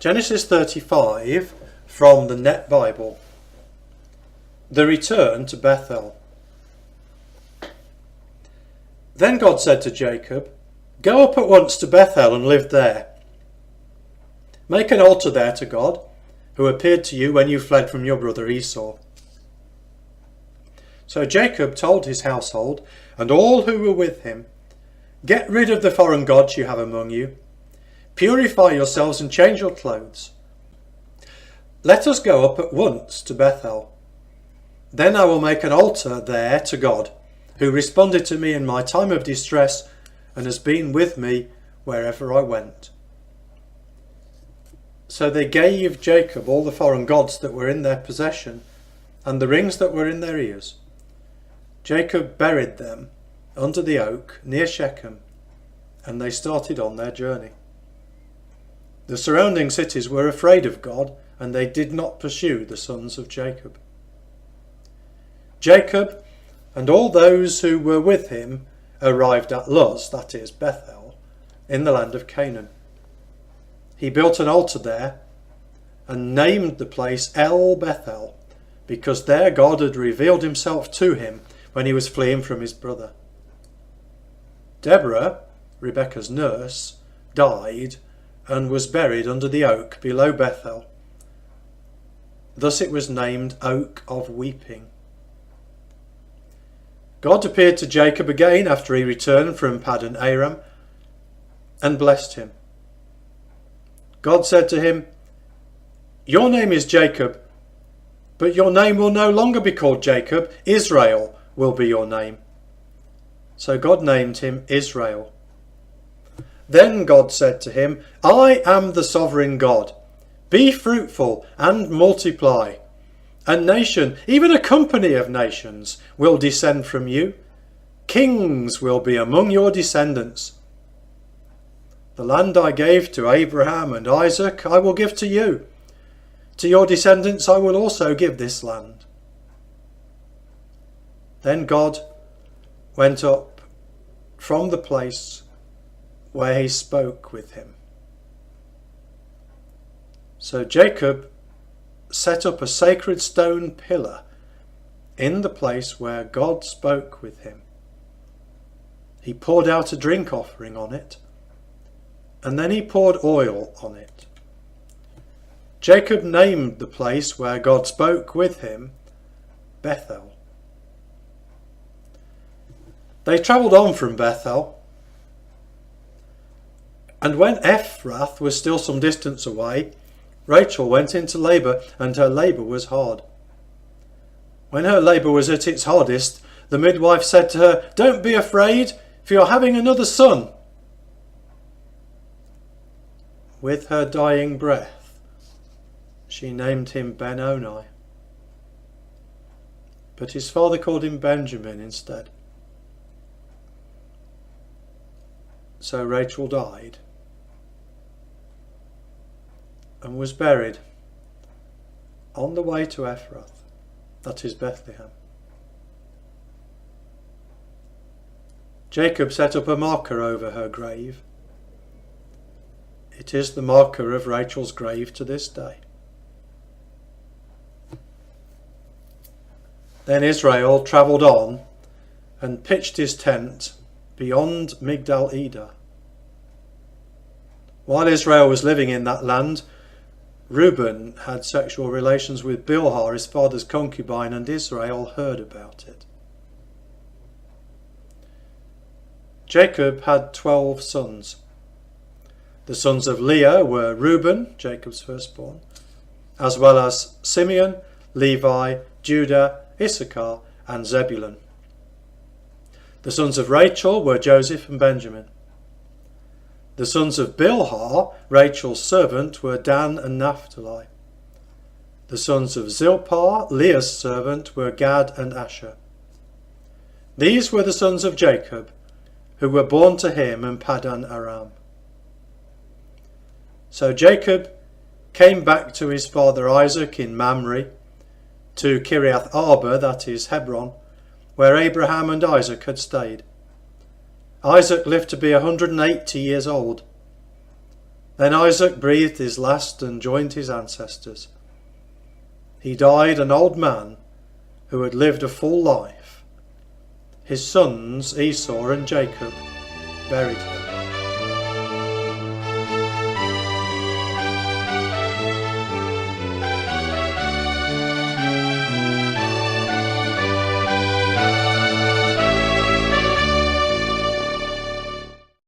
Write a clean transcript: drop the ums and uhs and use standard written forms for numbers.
Genesis 35 from the Net Bible. The return to Bethel. Then God said to Jacob, "Go up at once to Bethel and live there. Make an altar there to God, who appeared to you when you fled from your brother Esau." So Jacob told his household and all who were with him, "Get rid of the foreign gods you have among you. Purify yourselves and change your clothes. Let us go up at once to Bethel. Then I will make an altar there to God, who responded to me in my time of distress and has been with me wherever I went." So they gave Jacob all the foreign gods that were in their possession and the rings that were in their ears. Jacob buried them under the oak near Shechem, and they started on their journey. The surrounding cities were afraid of God, and they did not pursue the sons of Jacob. Jacob and all those who were with him arrived at Luz, that is Bethel, in the land of Canaan. He built an altar there and named the place El Bethel, because there God had revealed himself to him when he was fleeing from his brother. Deborah, Rebekah's nurse, died and was buried under the oak below Bethel. Thus it was named Oak of Weeping. God appeared to Jacob again after he returned from Paddan Aram and blessed him. God said to him, "Your name is Jacob, but your name will no longer be called Jacob. Israel will be your name." So God named him Israel. Then God said to him, "I am the sovereign God. Be fruitful and multiply. A nation, even a company of nations, will descend from you. Kings will be among your descendants. The land I gave to Abraham and Isaac I will give to you. To your descendants I will also give this land." Then God went up from the place where he spoke with him. So Jacob set up a sacred stone pillar in the place where God spoke with him. He poured out a drink offering on it, and then he poured oil on it. Jacob named the place where God spoke with him Bethel. They travelled on from Bethel, and when Ephrath was still some distance away, Rachel went into labour, and her labour was hard. When her labour was at its hardest, the midwife said to her, "Don't be afraid, for you're having another son." With her dying breath, she named him Ben-Oni, but his father called him Benjamin instead. So Rachel died and was buried on the way to Ephrath, that is Bethlehem. Jacob set up a marker over her grave. It is the marker of Rachel's grave to this day. Then Israel travelled on and pitched his tent beyond Migdal Eder. While Israel was living in that land, Reuben had sexual relations with Bilhah, his father's concubine, and Israel heard about it. Jacob had 12 sons. The sons of Leah were Reuben, Jacob's firstborn, as well as Simeon, Levi, Judah, Issachar, and Zebulun. The sons of Rachel were Joseph and Benjamin. The sons of Bilhah, Rachel's servant, were Dan and Naphtali. The sons of Zilpah, Leah's servant, were Gad and Asher. These were the sons of Jacob, who were born to him in Paddan Aram. So Jacob came back to his father Isaac in Mamre, to Kiriath Arba, that is Hebron, where Abraham and Isaac had stayed. Isaac lived to be 180 years old. Then Isaac breathed his last and joined his ancestors. He died an old man who had lived a full life. His sons Esau and Jacob buried him.